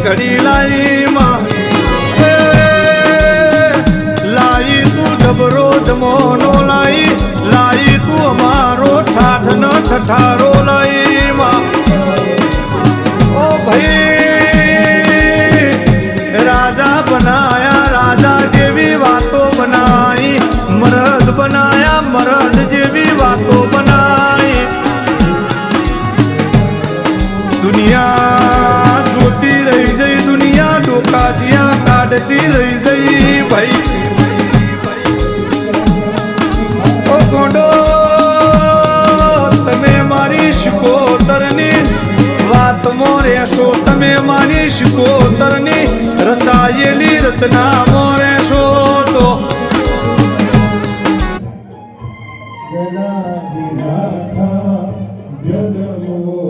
ઘડી લાઈ માં લાઈ તું જબરો જમોનો લાઈ લાઈ તું અમારો ઠાઠ ન ઠઠારો લાઈ માં ઓ ભાઈ રાજા બનાયા રાજા જેવી વાતો બનાઈ મરદ બનાયા મરદ જેવી વાતો બનાઈ દુનિયા જોતી રહી જઈ દુનિયા ડોકાચિયા કાઢતી રહી જઈ ભાઈ ઓ ગોંડો તમે મારી શિકોતરની વાતમાં રહેશો તમે મારી શિકોતરની રચાયેલી રચનામાં રહેશો તો જગમો